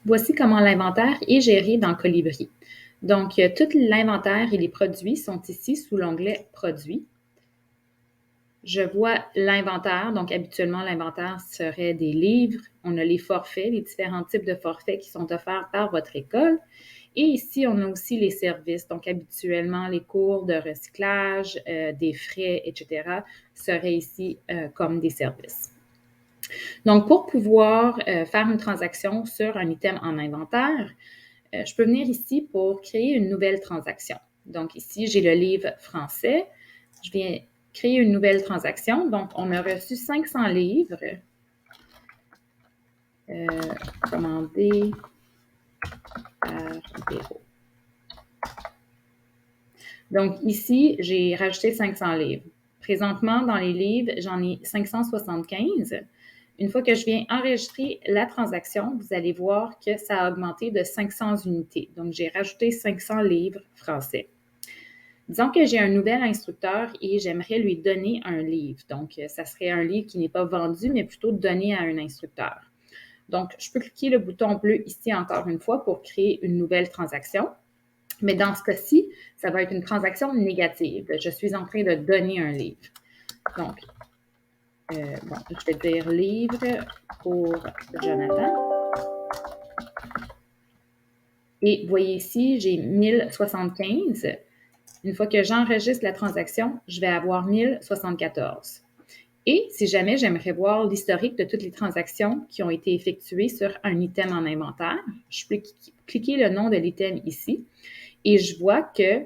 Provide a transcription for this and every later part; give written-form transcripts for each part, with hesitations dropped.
Voici comment l'inventaire est géré dans Colibri. Donc, tout l'inventaire et les produits sont ici sous l'onglet « Produits ». Je vois l'inventaire, donc habituellement, l'inventaire serait des livres. On a les forfaits, les différents types de forfaits qui sont offerts par votre école. Et ici, on a aussi les services. Donc, habituellement, les cours de recyclage, des frais, etc. seraient ici comme des services. Donc, pour pouvoir faire une transaction sur un item en inventaire, je peux venir ici pour créer une nouvelle transaction. Donc, ici, j'ai le livre français. Je viens créer une nouvelle transaction. Donc, on a reçu 500 livres commandés par Véro. Donc, ici, j'ai rajouté 500 livres. Présentement, dans les livres, j'en ai 575. Une fois que je viens enregistrer la transaction, vous allez voir que ça a augmenté de 500 unités. Donc, j'ai rajouté 500 livres français. Disons que j'ai un nouvel instructeur et j'aimerais lui donner un livre. Donc, ça serait un livre qui n'est pas vendu, mais plutôt donné à un instructeur. Donc, je peux cliquer le bouton bleu ici encore une fois pour créer une nouvelle transaction. Mais dans ce cas-ci, ça va être une transaction négative. Je suis en train de donner un livre. Donc, je vais dire livre pour Jonathan. Et vous voyez ici, j'ai 1075. Une fois que j'enregistre la transaction, je vais avoir 1074. Et si jamais j'aimerais voir l'historique de toutes les transactions qui ont été effectuées sur un item en inventaire, je peux cliquer le nom de l'item ici et je vois que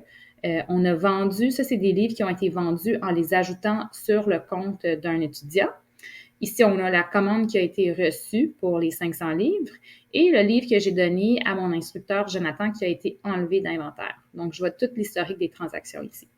on a vendu, ça c'est des livres qui ont été vendus en les ajoutant sur le compte d'un étudiant. Ici, on a la commande qui a été reçue pour les 500 livres et le livre que j'ai donné à mon instructeur Jonathan qui a été enlevé d'inventaire. Donc, je vois toute l'historique des transactions ici.